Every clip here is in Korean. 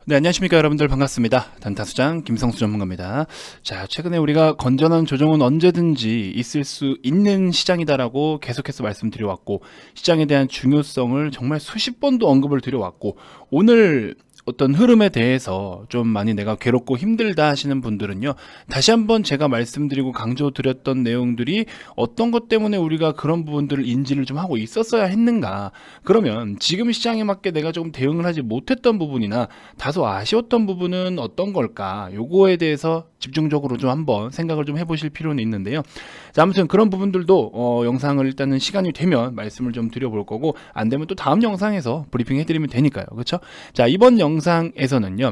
네, 안녕하십니까 여러분들, 반갑습니다. 단타수장 김성수 전문가입니다. 자, 최근에 우리가 건전한 조정은 언제든지 있을 수 있는 시장이다라고 계속해서 말씀드려왔고, 시장에 대한 중요성을 정말 수십 번도 언급을 드려왔고, 오늘 어떤 흐름에 대해서 좀 많이 내가 괴롭고 힘들다 하시는 분들은요, 다시 한번 제가 말씀드리고 강조드렸던 내용들이 어떤 것 때문에 우리가 그런 부분들을 인지를 좀 하고 있었어야 했는가, 그러면 지금 시장에 맞게 내가 조금 대응을 하지 못했던 부분이나 다소 아쉬웠던 부분은 어떤 걸까, 요거에 대해서 집중적으로 좀 한번 생각을 좀 해보실 필요는 있는데요. 자, 아무튼 그런 부분들도 영상을 일단은 시간이 되면 말씀을 좀 드려볼 거고, 안 되면 또 다음 영상에서 브리핑 해드리면 되니까요. 그렇죠? 자, 이번 영상에서는요,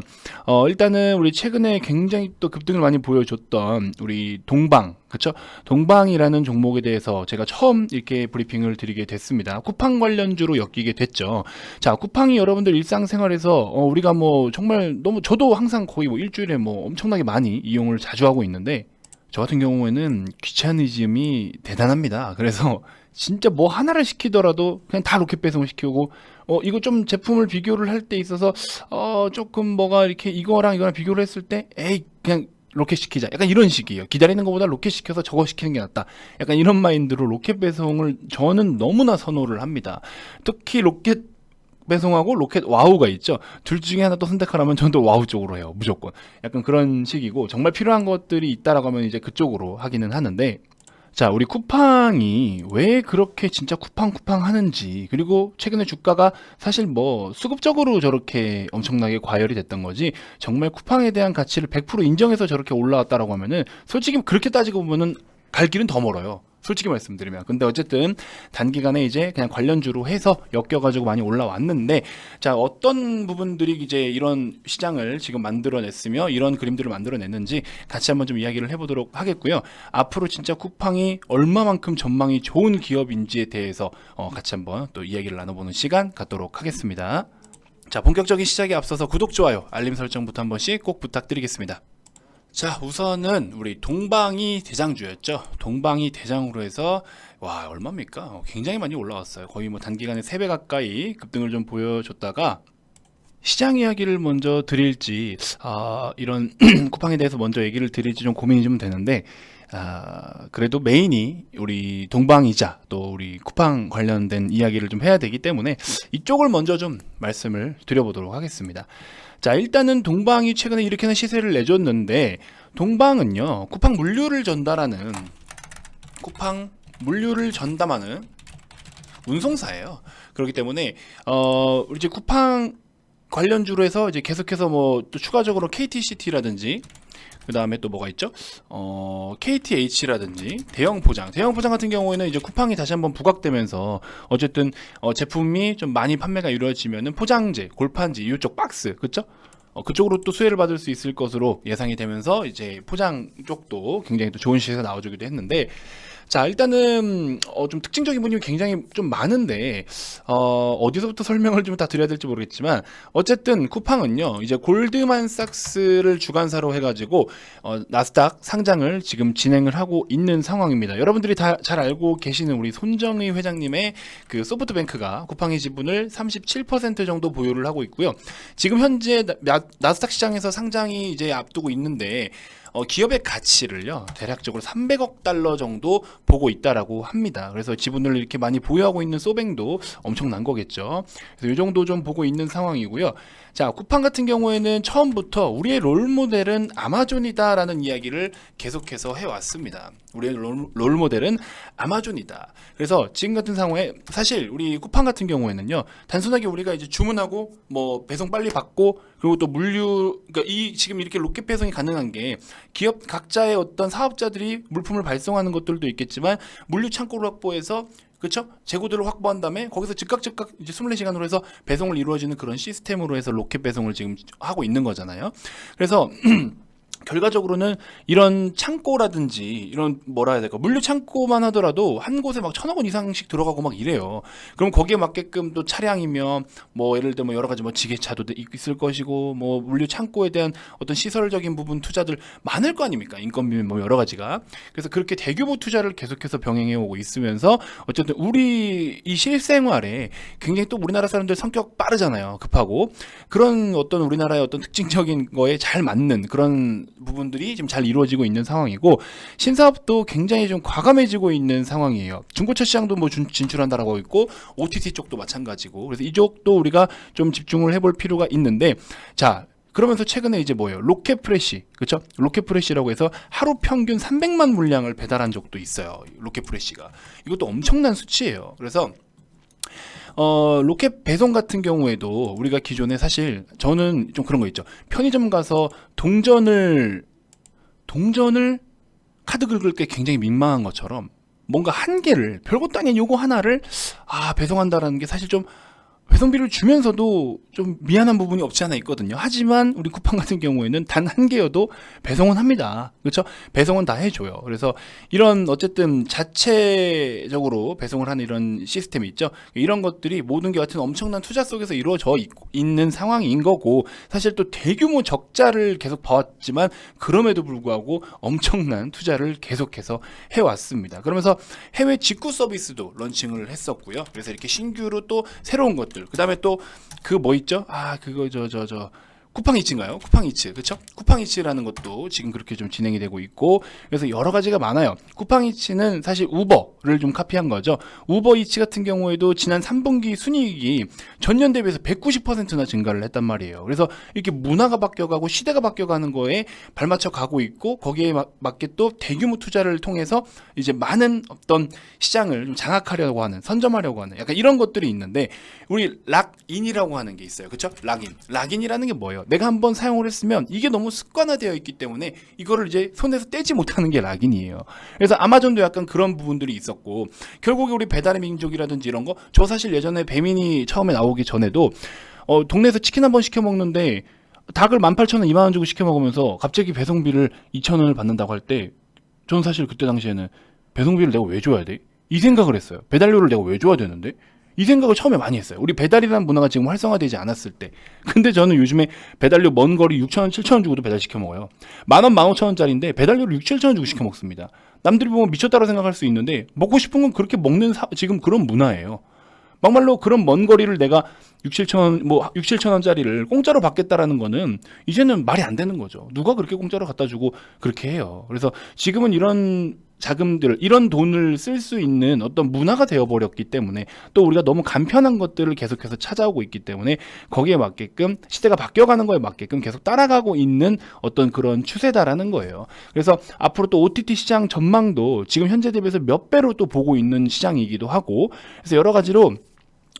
일단은 우리 최근에 굉장히 또 급등을 많이 보여줬던 우리 동방, 그렇죠? 동방이라는 종목에 대해서 제가 처음 이렇게 브리핑을 드리게 됐습니다. 쿠팡 관련주로 엮이게 됐죠. 자, 쿠팡이 여러분들 일상생활에서 우리가 뭐 정말 너무, 저도 항상 거의 뭐 일주일에 뭐 엄청나게 많이 이용을 자주 하고 있는데, 저 같은 경우에는 귀차니즘이 대단합니다. 그래서 진짜 뭐 하나를 시키더라도 그냥 다 로켓 배송을 시키고, 이거 좀 제품을 비교를 할 때 있어서 조금 뭐가 이렇게 이거랑 이거랑 비교를 했을 때, 에이 그냥 로켓 시키자, 약간 이런 식이에요. 기다리는 것보다 로켓 시켜서 저거 시키는 게 낫다, 약간 이런 마인드로 로켓 배송을 저는 너무나 선호를 합니다. 특히 로켓 배송하고 로켓 와우가 있죠. 둘 중에 하나 또 선택하라면 저는 또 와우 쪽으로 해요, 무조건. 약간 그런 식이고, 정말 필요한 것들이 있다라고 하면 이제 그쪽으로 하기는 하는데, 자, 우리 쿠팡이 왜 그렇게 진짜 쿠팡 하는지, 그리고 최근에 주가가 사실 뭐 수급적으로 저렇게 엄청나게 과열이 됐던 거지, 정말 쿠팡에 대한 가치를 100% 인정해서 저렇게 올라왔다라고 하면은, 솔직히 그렇게 따지고 보면은 갈 길은 더 멀어요, 솔직히 말씀드리면. 근데 어쨌든 단기간에 이제 그냥 관련주로 해서 엮여가지고 많이 올라왔는데, 자, 어떤 부분들이 이제 이런 시장을 지금 만들어냈으며 이런 그림들을 만들어냈는지 같이 한번 좀 이야기를 해보도록 하겠고요. 앞으로 진짜 쿠팡이 얼마만큼 전망이 좋은 기업인지에 대해서 같이 한번 또 이야기를 나눠보는 시간 갖도록 하겠습니다. 자, 본격적인 시작에 앞서서 구독, 좋아요, 알림 설정부터 한 번씩 꼭 부탁드리겠습니다. 자, 우선은 우리 동방이 대장주였죠. 동방이 대장으로 해서 와, 얼마입니까? 굉장히 많이 올라왔어요. 거의 뭐 단기간에 3배 가까이 급등을 좀 보여줬다가, 시장 이야기를 먼저 드릴지 이런 쿠팡에 대해서 먼저 얘기를 드릴지 좀 고민이 좀 되는데, 그래도 메인이 우리 동방이자 또 우리 쿠팡 관련된 이야기를 좀 해야 되기 때문에 이쪽을 먼저 좀 말씀을 드려보도록 하겠습니다. 자, 일단은 동방이 최근에 이렇게나 시세를 내줬는데, 동방은요, 쿠팡 물류를 전담하는 운송사예요. 그렇기 때문에 우리 이제 쿠팡 관련주로 해서 이제 계속해서 뭐 또 추가적으로 KTCT라든지, 그 다음에 또 뭐가 있죠? KTH라든지 대형 포장 같은 경우에는 이제 쿠팡이 다시 한번 부각되면서, 어쨌든 제품이 좀 많이 판매가 이루어지면은 포장재, 골판지 이쪽 박스, 그쵸? 그쪽으로 또 수혜를 받을 수 있을 것으로 예상이 되면서 이제 포장 쪽도 굉장히 또 좋은 시세가 나와주기도 했는데, 자, 일단은 좀 특징적인 부분이 굉장히 좀 많은데, 어디서부터 설명을 좀 다 드려야 될지 모르겠지만, 어쨌든 쿠팡은요, 이제 골드만삭스를 주관사로 해가지고 나스닥 상장을 지금 진행을 하고 있는 상황입니다. 여러분들이 다 잘 알고 계시는 우리 손정의 회장님의 그 소프트뱅크가 쿠팡의 지분을 37% 정도 보유를 하고 있고요. 지금 현재 나스닥 시장에서 상장이 이제 앞두고 있는데, 기업의 가치를요, 대략적으로 300억 달러 정도 보고 있다라고 합니다. 그래서 지분을 이렇게 많이 보유하고 있는 소뱅도 엄청난 거겠죠. 그래서 이 정도 좀 보고 있는 상황이고요. 자, 쿠팡 같은 경우에는 처음부터 우리의 롤모델은 아마존이다라는 이야기를 계속해서 해왔습니다. 우리의 롤모델은 아마존이다. 그래서 지금 같은 상황에 사실 우리 쿠팡 같은 경우에는요, 단순하게 우리가 이제 주문하고 뭐 배송 빨리 받고, 그리고 또 물류, 그러니까 이 지금 이렇게 로켓 배송이 가능한 게, 기업 각자의 어떤 사업자들이 물품을 발송하는 것들도 있겠지만, 물류 창고를 확보해서, 그렇죠? 재고들을 확보한 다음에 거기서 즉각 이제 24시간으로 해서 배송을 이루어지는 그런 시스템으로 해서 로켓 배송을 지금 하고 있는 거잖아요. 그래서 결과적으로는 이런 창고라든지 이런 뭐라 해야 될까 물류 창고만 하더라도 한 곳에 막 1,000억 원 이상씩 들어가고 막 이래요. 그럼 거기에 맞게끔 또 차량이면 뭐 예를 들면 여러 가지 뭐 지게차도 있을 것이고 뭐 물류 창고에 대한 어떤 시설적인 부분 투자들 많을 거 아닙니까? 인건비 뭐 여러 가지가. 그래서 그렇게 대규모 투자를 계속해서 병행해 오고 있으면서 어쨌든 우리 이 실생활에 굉장히 또 우리나라 사람들 성격 빠르잖아요. 급하고 그런 어떤 우리나라의 어떤 특징적인 거에 잘 맞는 그런 부분들이 지금 잘 이루어지고 있는 상황이고 신사업도 굉장히 좀 과감해지고 있는 상황이에요. 중고차 시장도 뭐 진출한다라고 하고 있고 OTT 쪽도 마찬가지고 그래서 이쪽도 우리가 좀 집중을 해볼 필요가 있는데 자 그러면서 최근에 이제 뭐예요? 로켓프레시 그렇죠? 로켓프레시라고 해서 하루 평균 300만 물량을 배달한 적도 있어요. 로켓프레시가 이것도 엄청난 수치예요. 그래서 로켓 배송 같은 경우에도 우리가 기존에 사실 저는 좀 그런 거 있죠. 편의점 가서 동전을 카드 긁을 게 굉장히 민망한 것처럼 뭔가 한 개를 별것도 아닌 요거 하나를 배송한다라는 게 사실 좀 배송비를 주면서도 좀 미안한 부분이 없지 않아 있거든요. 하지만 우리 쿠팡 같은 경우에는 단 한 개여도 배송은 합니다. 그렇죠? 배송은 다 해줘요. 그래서 이런 어쨌든 자체적으로 배송을 하는 이런 시스템이 있죠. 이런 것들이 모든 게 같은 엄청난 투자 속에서 이루어져 있는 상황인 거고 사실 또 대규모 적자를 계속 봐왔지만 그럼에도 불구하고 엄청난 투자를 계속해서 해왔습니다. 그러면서 해외 직구 서비스도 런칭을 했었고요. 그래서 이렇게 신규로 또 새로운 것들 그 다음에 또 그 뭐 있죠? 그거 쿠팡이츠인가요? 쿠팡이츠 그쵸? 쿠팡이츠라는 것도 지금 그렇게 좀 진행이 되고 있고 그래서 여러 가지가 많아요. 쿠팡이츠는 사실 우버를 좀 카피한 거죠. 우버이츠 같은 경우에도 지난 3분기 순이익이 전년 대비해서 190%나 증가를 했단 말이에요. 그래서 이렇게 문화가 바뀌어가고 시대가 바뀌어가는 거에 발맞춰 가고 있고 거기에 맞게 또 대규모 투자를 통해서 이제 많은 어떤 시장을 좀 장악하려고 하는 선점하려고 하는 약간 이런 것들이 있는데 우리 락인이라고 하는 게 있어요. 그쵸? 락인이라는 게 뭐예요? 내가 한번 사용을 했으면 이게 너무 습관화되어 있기 때문에 이거를 이제 손에서 떼지 못하는 게 락인이에요. 그래서 아마존도 약간 그런 부분들이 있었고 결국에 우리 배달의 민족이라든지 이런 거 저 사실 예전에 배민이 처음에 나오기 전에도 동네에서 치킨 한번 시켜 먹는데 닭을 18,000원 20,000원 주고 시켜 먹으면서 갑자기 배송비를 2,000원을 받는다고 할 때 저는 사실 그때 당시에는 배송비를 내가 왜 줘야 돼? 이 생각을 했어요. 배달료를 내가 왜 줘야 되는데? 이 생각을 처음에 많이 했어요. 우리 배달이라는 문화가 지금 활성화되지 않았을 때. 근데 저는 요즘에 배달료 먼 거리 6,000원, 7,000원 주고도 배달시켜 먹어요. 10,000원, 15,000원짜리인데 배달료를 6, 7,000원 주고 시켜 먹습니다. 남들이 보면 미쳤다고 생각할 수 있는데 먹고 싶은 건 그렇게 먹는 지금 그런 문화예요. 막말로 그런 먼 거리를 내가 6, 7,000원, 6, 7,000원짜리를 공짜로 받겠다라는 거는 이제는 말이 안 되는 거죠. 누가 그렇게 공짜로 갖다 주고 그렇게 해요. 그래서 지금은 이런 자금들, 이런 돈을 쓸 수 있는 어떤 문화가 되어버렸기 때문에 또 우리가 너무 간편한 것들을 계속해서 찾아오고 있기 때문에 거기에 맞게끔 시대가 바뀌어가는 거에 맞게끔 계속 따라가고 있는 어떤 그런 추세다라는 거예요. 그래서 앞으로 또 OTT 시장 전망도 지금 현재 대비해서 몇 배로 또 보고 있는 시장이기도 하고 그래서 여러 가지로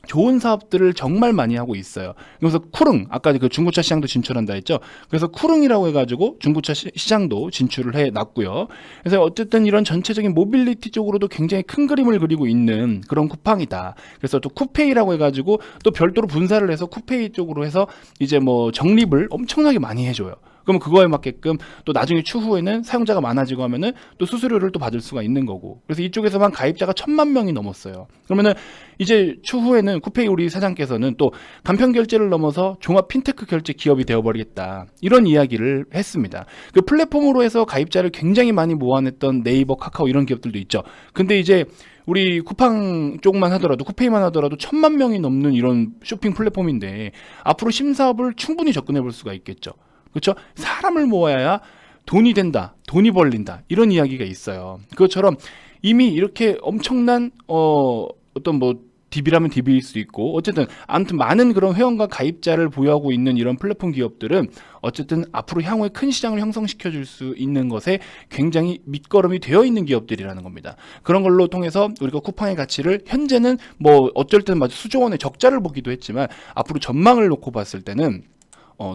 좋은 사업들을 정말 많이 하고 있어요. 그래서 쿠릉, 아까 그 중고차 시장도 진출한다 했죠. 그래서 쿠릉이라고 해가지고 중고차 시장도 진출을 해놨고요. 그래서 어쨌든 이런 전체적인 모빌리티 쪽으로도 굉장히 큰 그림을 그리고 있는 그런 쿠팡이다. 그래서 또 쿠페이라고 해가지고 또 별도로 분사를 해서 쿠페이 쪽으로 해서 이제 뭐 적립을 엄청나게 많이 해줘요. 그러면 그거에 맞게끔 또 나중에 추후에는 사용자가 많아지고 하면은 또 수수료를 또 받을 수가 있는 거고. 그래서 이쪽에서만 가입자가 1,000만 명이 넘었어요. 그러면은 이제 추후에는 쿠페이 우리 사장께서는 또 간편 결제를 넘어서 종합 핀테크 결제 기업이 되어버리겠다. 이런 이야기를 했습니다. 그 플랫폼으로 해서 가입자를 굉장히 많이 모아냈던 네이버, 카카오 이런 기업들도 있죠. 근데 이제 우리 쿠팡 쪽만 하더라도 쿠페이만 하더라도 1,000만 명이 넘는 이런 쇼핑 플랫폼인데 앞으로 신사업을 충분히 접근해 볼 수가 있겠죠. 그렇죠? 사람을 모아야 돈이 된다, 돈이 벌린다 이런 이야기가 있어요. 그것처럼 이미 이렇게 엄청난 어떤 뭐 DB라면 DB일 수 있고 어쨌든 아무튼 많은 그런 회원과 가입자를 보유하고 있는 이런 플랫폼 기업들은 어쨌든 앞으로 향후에 큰 시장을 형성시켜 줄 수 있는 것에 굉장히 밑거름이 되어 있는 기업들이라는 겁니다. 그런 걸로 통해서 우리가 쿠팡의 가치를 현재는 뭐 어쩔 때는 마치 수조 원의 적자를 보기도 했지만 앞으로 전망을 놓고 봤을 때는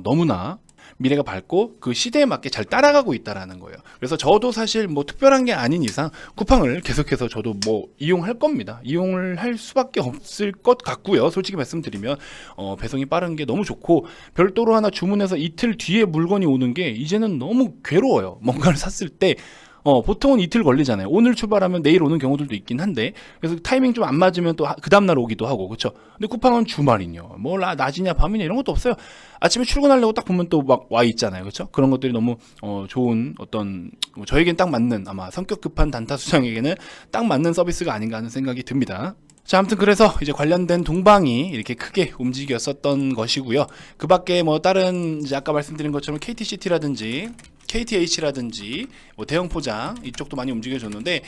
너무나 미래가 밝고 그 시대에 맞게 잘 따라가고 있다라는 거예요. 그래서 저도 사실 뭐 특별한 게 아닌 이상 쿠팡을 계속해서 저도 뭐 이용할 겁니다. 이용을 할 수밖에 없을 것 같고요. 솔직히 말씀드리면 배송이 빠른 게 너무 좋고, 별도로 하나 주문해서 이틀 뒤에 물건이 오는 게 이제는 너무 괴로워요. 뭔가를 샀을 때 보통은 이틀 걸리잖아요. 오늘 출발하면 내일 오는 경우들도 있긴 한데, 그래서 타이밍 좀 안 맞으면 또 그 다음날 오기도 하고, 그렇죠? 근데 쿠팡은 주말이뇨, 뭐 낮이냐 밤이냐 이런 것도 없어요. 아침에 출근하려고 딱 보면 또 막 와 있잖아요, 그렇죠? 그런 것들이 너무 좋은 어떤 저에겐 딱 맞는, 아마 성격 급한 단타 수장에게는 딱 맞는 서비스가 아닌가 하는 생각이 듭니다. 자, 아무튼 그래서 이제 관련된 동방이 이렇게 크게 움직였었던 것이고요. 그 밖에 뭐 다른 이제 아까 말씀드린 것처럼 KTCT라든지 KTH라든지 뭐 대형 포장 이쪽도 많이 움직여줬는데,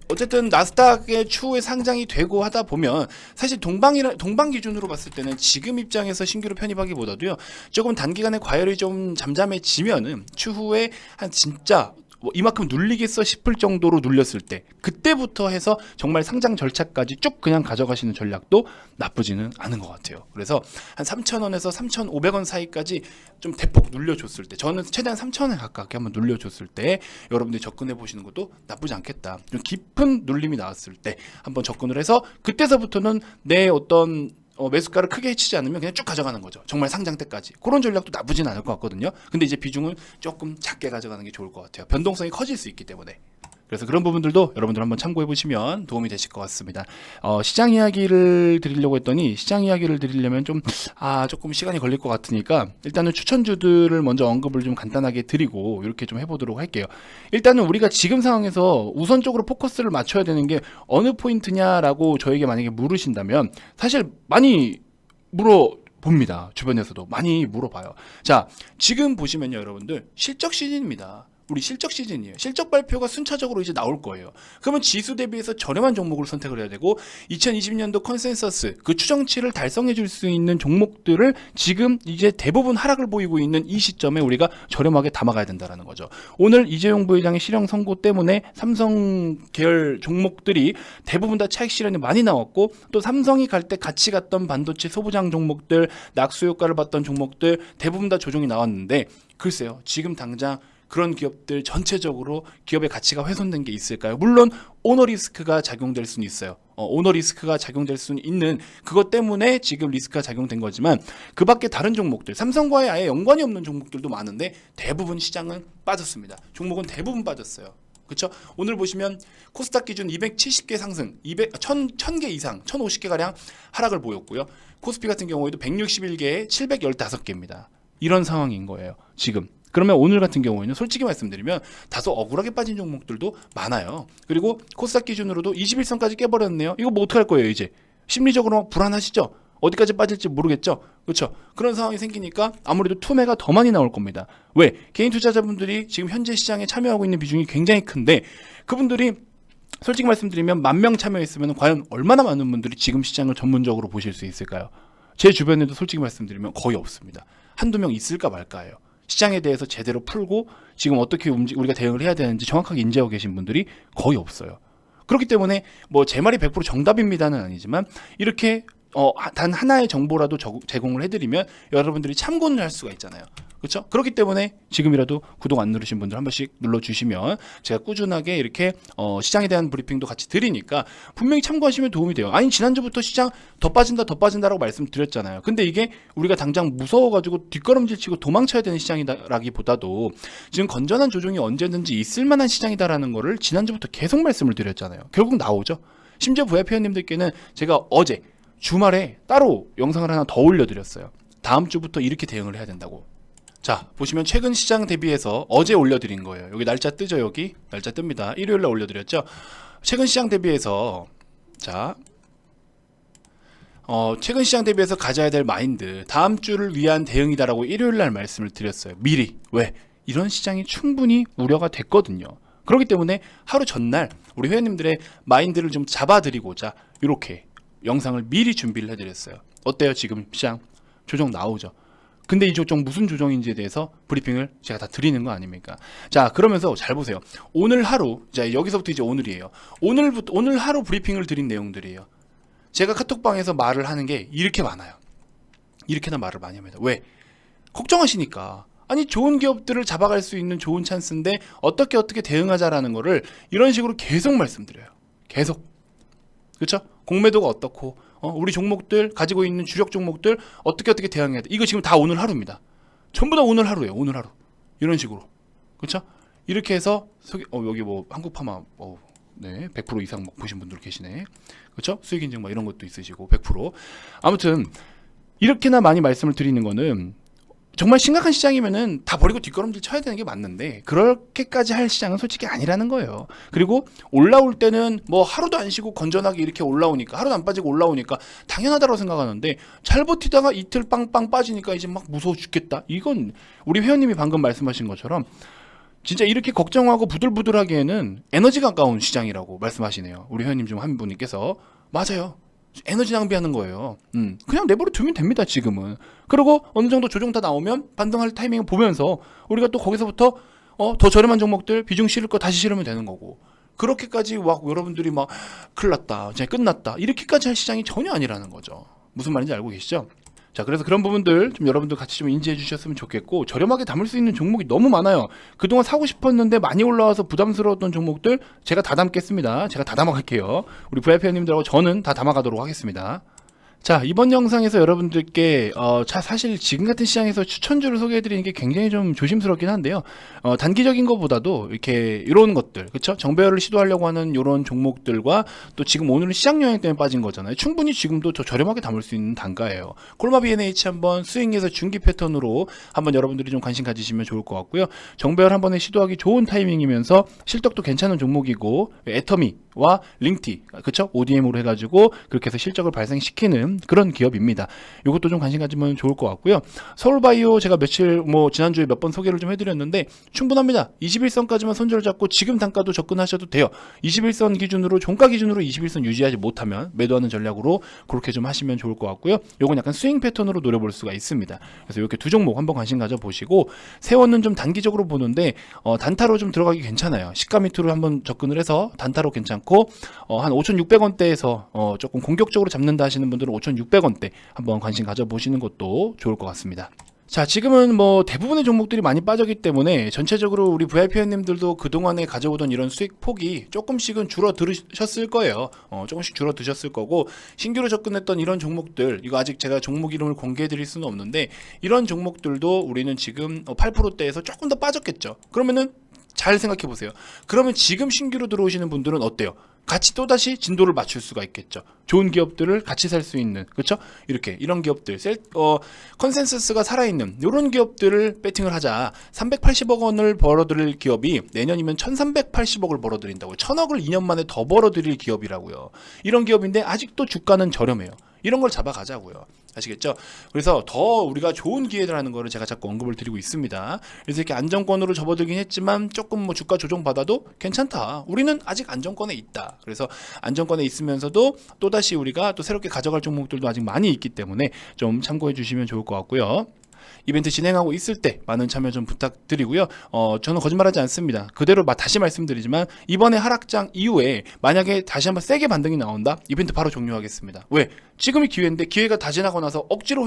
어쨌든 나스닥의 추후에 상장이 되고 하다 보면 사실 동방 기준으로 봤을 때는 지금 입장에서 신규로 편입하기보다도요, 조금 단기간에 과열이 좀 잠잠해지면은 추후에 한 진짜 뭐 이만큼 눌리겠어 싶을 정도로 눌렸을 때, 그때부터 해서 정말 상장 절차까지 쭉 그냥 가져가시는 전략도 나쁘지는 않은 것 같아요. 그래서 한 3,000원에서 3,500원 사이까지 좀 대폭 눌려줬을 때, 저는 최대한 3,000원에 가깝게 한번 눌려줬을 때 여러분들이 접근해 보시는 것도 나쁘지 않겠다. 좀 깊은 눌림이 나왔을 때 한번 접근을 해서 그때서부터는 내 어떤 매수가를 크게 해치지 않으면 그냥 쭉 가져가는 거죠. 정말 상장 때까지. 그런 전략도 나쁘진 않을 것 같거든요. 근데 이제 비중은 조금 작게 가져가는 게 좋을 것 같아요. 변동성이 커질 수 있기 때문에. 그래서 그런 부분들도 여러분들 한번 참고해 보시면 도움이 되실 것 같습니다. 시장 이야기를 드리려고 했더니, 시장 이야기를 드리려면 조금 시간이 걸릴 것 같으니까 일단은 추천주들을 먼저 언급을 좀 간단하게 드리고 이렇게 좀 해보도록 할게요. 일단은 우리가 지금 상황에서 우선적으로 포커스를 맞춰야 되는 게 어느 포인트냐라고 저에게 만약에 물으신다면, 사실 많이 물어봅니다. 주변에서도 많이 물어봐요. 자, 지금 보시면요, 여러분들 실적 시즌입니다. 우리 실적 시즌이에요. 실적 발표가 순차적으로 이제 나올 거예요. 그러면 지수 대비해서 저렴한 종목을 선택을 해야 되고, 2020년도 컨센서스 그 추정치를 달성해 줄 수 있는 종목들을 지금 이제 대부분 하락을 보이고 있는 이 시점에 우리가 저렴하게 담아가야 된다는 거죠. 오늘 이재용 부회장의 실형 선고 때문에 삼성 계열 종목들이 대부분 다 차익 실현이 많이 나왔고, 또 삼성이 갈 때 같이 갔던 반도체 소부장 종목들, 낙수 효과를 봤던 종목들 대부분 다 조정이 나왔는데, 글쎄요, 지금 당장 그런 기업들 전체적으로 기업의 가치가 훼손된 게 있을까요? 물론 오너 리스크가 작용될 수는 있어요. 오너 리스크가 작용될 수는 있는, 그것 때문에 지금 리스크가 작용된 거지만, 그 밖에 다른 종목들, 삼성과의 아예 연관이 없는 종목들도 많은데 대부분 시장은 빠졌습니다. 종목은 대부분 빠졌어요. 그렇죠? 오늘 보시면 코스닥 기준 270개 상승, 1000개 이상, 1050개 가량 하락을 보였고요. 코스피 같은 경우에도 161개에 715개입니다. 이런 상황인 거예요, 지금. 그러면 오늘 같은 경우에는 솔직히 말씀드리면 다소 억울하게 빠진 종목들도 많아요. 그리고 코스닥 기준으로도 21선까지 깨버렸네요. 이거 뭐 어떡할 거예요, 이제? 심리적으로 막 불안하시죠? 어디까지 빠질지 모르겠죠? 그렇죠? 그런 상황이 생기니까 아무래도 투매가 더 많이 나올 겁니다. 왜? 개인 투자자분들이 지금 현재 시장에 참여하고 있는 비중이 굉장히 큰데, 그분들이 솔직히 말씀드리면 10,000명 참여했으면 과연 얼마나 많은 분들이 지금 시장을 전문적으로 보실 수 있을까요? 제 주변에도 솔직히 말씀드리면 거의 없습니다. 한두 명 있을까 말까예요. 시장에 대해서 제대로 풀고 지금 어떻게 우리가 대응을 해야 되는지 정확하게 인지하고 계신 분들이 거의 없어요. 그렇기 때문에 뭐 제 말이 100% 정답입니다는 아니지만, 이렇게 단 하나의 정보라도 제공을 해드리면 여러분들이 참고를 할 수가 있잖아요. 그렇죠? 그렇기 때문에 지금이라도 구독 안 누르신 분들 한 번씩 눌러주시면 제가 꾸준하게 이렇게 시장에 대한 브리핑도 같이 드리니까 분명히 참고하시면 도움이 돼요. 아니, 지난주부터 시장 더 빠진다라고 말씀드렸잖아요. 근데 이게 우리가 당장 무서워가지고 뒷걸음질 치고 도망쳐야 되는 시장이다라기보다도 지금 건전한 조정이 언제든지 있을 만한 시장이다라는 거를 지난주부터 계속 말씀을 드렸잖아요. 결국 나오죠. 심지어 VIP 회원님들께는 제가 어제 주말에 따로 영상을 하나 더 올려드렸어요. 다음 주부터 이렇게 대응을 해야 된다고. 자, 보시면 최근 시장 대비해서 어제 올려드린 거예요. 여기 날짜 뜨죠? 여기 날짜 뜹니다. 일요일날 올려드렸죠. 최근 시장 대비해서, 자, 최근 시장 대비해서 가져야 될 마인드, 다음 주를 위한 대응이다라고 일요일날 말씀을 드렸어요. 미리. 왜? 이런 시장이 충분히 우려가 됐거든요. 그렇기 때문에 하루 전날 우리 회원님들의 마인드를 좀 잡아드리고자 이렇게 영상을 미리 준비를 해드렸어요. 어때요? 지금 시장 조정 나오죠? 근데 이 조정 무슨 조정인지에 대해서 브리핑을 제가 다 드리는 거 아닙니까? 자, 그러면서 잘 보세요. 오늘 하루, 자, 여기서부터 이제 오늘이에요. 오늘 하루 브리핑을 드린 내용들이에요. 제가 카톡방에서 말을 하는 게 이렇게 많아요. 이렇게나 말을 많이 합니다. 왜? 걱정하시니까. 아니 좋은 기업들을 잡아갈 수 있는 좋은 찬스인데 어떻게 대응하자라는 거를 이런 식으로 계속 말씀드려요. 계속. 그렇죠? 공매도가 어떻고 우리 종목들 가지고 있는 주력 종목들 어떻게 대응해야 돼. 이거 지금 다 오늘 하루입니다. 전부 다 오늘 하루예요. 오늘 하루. 이런 식으로. 그렇죠? 이렇게 해서 여기 뭐 한국파마 네, 100% 이상 보신 분들 계시네. 그렇죠? 수익 인증 뭐 이런 것도 있으시고 100%. 아무튼 이렇게나 많이 말씀을 드리는 거는 정말 심각한 시장이면은 다 버리고 뒷걸음질 쳐야 되는 게 맞는데 그렇게까지 할 시장은 솔직히 아니라는 거예요. 그리고 올라올 때는 뭐 하루도 안 쉬고 건전하게 이렇게 올라오니까 하루도 안 빠지고 올라오니까 당연하다고 생각하는데 잘 버티다가 이틀 빵빵 빠지니까 이제 막 무서워 죽겠다. 이건 우리 회원님이 방금 말씀하신 것처럼 진짜 이렇게 걱정하고 부들부들하기에는 에너지가 아까운 시장이라고 말씀하시네요. 우리 회원님 중 한 분께서 맞아요. 에너지 낭비하는 거예요. 그냥 내버려 두면 됩니다. 지금은. 그리고 어느 정도 조정 다 나오면 반등할 타이밍을 보면서 우리가 또 거기서부터 더 저렴한 종목들 비중 실을 거 다시 실으면 되는 거고 그렇게까지 막 여러분들이 막 큰일 났다, 이제 끝났다 이렇게까지 할 시장이 전혀 아니라는 거죠. 무슨 말인지 알고 계시죠? 자, 그래서 그런 부분들 좀 여러분들 같이 좀 인지해 주셨으면 좋겠고 저렴하게 담을 수 있는 종목이 너무 많아요. 그동안 사고 싶었는데 많이 올라와서 부담스러웠던 종목들 제가 다 담겠습니다. 제가 다 담아갈게요. 우리 VIP님들하고 저는 다 담아가도록 하겠습니다. 자, 이번 영상에서 여러분들께 사실 지금 같은 시장에서 추천주를 소개해드리는 게 굉장히 좀 조심스럽긴 한데요. 단기적인 것보다도 이렇게 이런 것들, 그렇죠? 정배열을 시도하려고 하는 이런 종목들과 또 지금 오늘은 시장 영향 때문에 빠진 거잖아요. 충분히 지금도 저 저렴하게 담을 수 있는 단가예요. 콜마 BNH 한번 스윙에서 중기 패턴으로 한번 여러분들이 좀 관심 가지시면 좋을 것 같고요. 정배열 한 번에 시도하기 좋은 타이밍이면서 실적도 괜찮은 종목이고 애터미와 링티, 그렇죠? ODM으로 해가지고 그렇게 해서 실적을 발생시키는 그런 기업입니다. 이것도 좀 관심 가지면 좋을 것 같고요. 서울바이오 제가 지난주에 몇 번 소개를 좀 해드렸는데 충분합니다. 21선까지만 손절을 잡고 지금 단가도 접근하셔도 돼요. 21선 기준으로 종가 기준으로 21선 유지하지 못하면 매도하는 전략으로 그렇게 좀 하시면 좋을 것 같고요. 요건 약간 스윙 패턴으로 노려볼 수가 있습니다. 그래서 이렇게 두 종목 한번 관심 가져보시고 세원은 좀 단기적으로 보는데 단타로 좀 들어가기 괜찮아요. 시가 밑으로 한번 접근을 해서 단타로 괜찮고 한 5,600원대에서 조금 공격적으로 잡는다 하시는 분들은 5,600원대 한번 관심 가져보시는 것도 좋을 것 같습니다. 자, 지금은 뭐 대부분의 종목들이 많이 빠졌기 때문에 전체적으로 우리 VIP님들도 그동안에 가져오던 이런 수익 폭이 조금씩은 줄어드셨을 거예요. 조금씩 줄어드셨을 거고 신규로 접근했던 이런 종목들, 이거 아직 제가 종목 이름을 공개해 드릴 수는 없는데 이런 종목들도 우리는 지금 8%대에서 조금 더 빠졌겠죠. 그러면은 잘 생각해 보세요. 그러면 지금 신규로 들어오시는 분들은 어때요? 같이 또다시 진도를 맞출 수가 있겠죠. 좋은 기업들을 같이 살 수 있는, 그렇죠? 이런 기업들, 컨센서스가 살아있는 이런 기업들을 배팅을 하자. 380억 원을 벌어들일 기업이 내년이면 1380억을 벌어들인다고요. 1000억을 2년 만에 더 벌어들일 기업이라고요. 이런 기업인데 아직도 주가는 저렴해요. 이런 걸 잡아가자고요. 아시겠죠? 그래서 더 우리가 좋은 기회라는 거를 제가 자꾸 언급을 드리고 있습니다. 그래서 이렇게 안정권으로 접어들긴 했지만 조금 뭐 주가 조정 받아도 괜찮다. 우리는 아직 안정권에 있다. 그래서 안정권에 있으면서도 또다시 우리가 또 새롭게 가져갈 종목들도 아직 많이 있기 때문에 좀 참고해 주시면 좋을 것 같고요. 이벤트 진행하고 있을 때 많은 참여 좀 부탁드리고요. 저는 거짓말하지 않습니다. 그대로 다시 말씀드리지만 이번에 하락장 이후에 만약에 다시 한번 세게 반등이 나온다? 이벤트 바로 종료하겠습니다. 왜? 지금이 기회인데 기회가 다 지나고 나서 억지로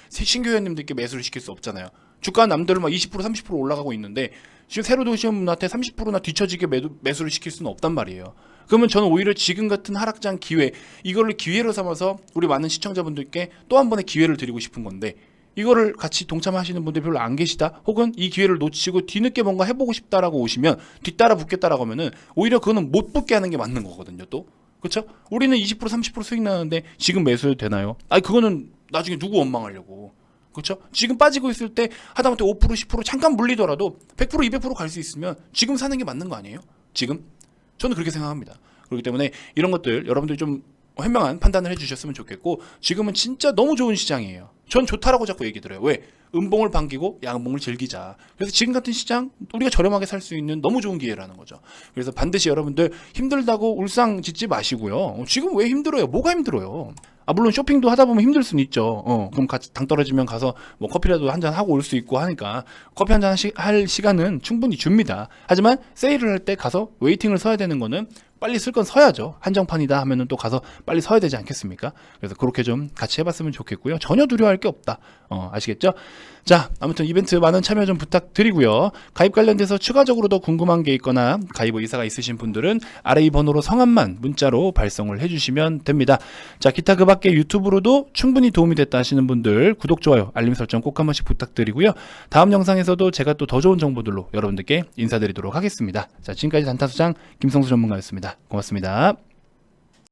신규 회원님들께 매수를 시킬 수 없잖아요. 주가 남들은 막 20% 30% 올라가고 있는데 지금 새로 들어오시는 분한테 30%나 뒤처지게 매수를 시킬 수는 없단 말이에요. 그러면 저는 오히려 지금 같은 하락장 기회, 이거를 기회로 삼아서 우리 많은 시청자분들께 또 한 번의 기회를 드리고 싶은 건데 이거를 같이 동참하시는 분들 별로 안 계시다, 혹은 이 기회를 놓치고 뒤늦게 뭔가 해보고 싶다라고 오시면 뒤따라 붙겠다라고 하면은 오히려 그거는 못 붙게 하는 게 맞는 거거든요. 또 그렇죠? 우리는 20% 30% 수익 나는데 지금 매수해도 되나요? 아니 그거는 나중에 누구 원망하려고. 그렇죠? 지금 빠지고 있을 때 하다못해 5% 10% 잠깐 물리더라도 100% 200% 갈 수 있으면 지금 사는 게 맞는 거 아니에요? 지금? 저는 그렇게 생각합니다. 그렇기 때문에 이런 것들 여러분들이 좀 현명한 판단을 해주셨으면 좋겠고 지금은 진짜 너무 좋은 시장이에요. 전 좋다라고 자꾸 얘기 들어요. 왜? 음봉을 반기고 양봉을 즐기자. 그래서 지금 같은 시장 우리가 저렴하게 살 수 있는 너무 좋은 기회라는 거죠. 그래서 반드시 여러분들 힘들다고 울상 짓지 마시고요. 지금 왜 힘들어요? 뭐가 힘들어요? 물론 쇼핑도 하다 보면 힘들 수는 있죠. 그럼 당 떨어지면 가서 뭐 커피라도 한잔 하고 올 수 있고 하니까 커피 한잔 할 시간은 충분히 줍니다. 하지만 세일을 할 때 가서 웨이팅을 서야 되는 거는 빨리 쓸 건 서야죠. 한정판이다 하면은 또 가서 빨리 서야 되지 않겠습니까? 그래서 그렇게 좀 같이 해봤으면 좋겠고요. 전혀 두려워할 게 없다. 아시겠죠? 자, 아무튼 이벤트 많은 참여 좀 부탁드리고요. 가입 관련돼서 추가적으로 더 궁금한 게 있거나 가입 의사가 있으신 분들은 아래 이 번호로 성함만 문자로 발송을 해주시면 됩니다. 자, 기타 그 밖에 유튜브로도 충분히 도움이 됐다 하시는 분들 구독, 좋아요, 알림 설정 꼭 한 번씩 부탁드리고요. 다음 영상에서도 제가 또 더 좋은 정보들로 여러분들께 인사드리도록 하겠습니다. 자, 지금까지 단타수장 김성수 전문가였습니다. 고맙습니다.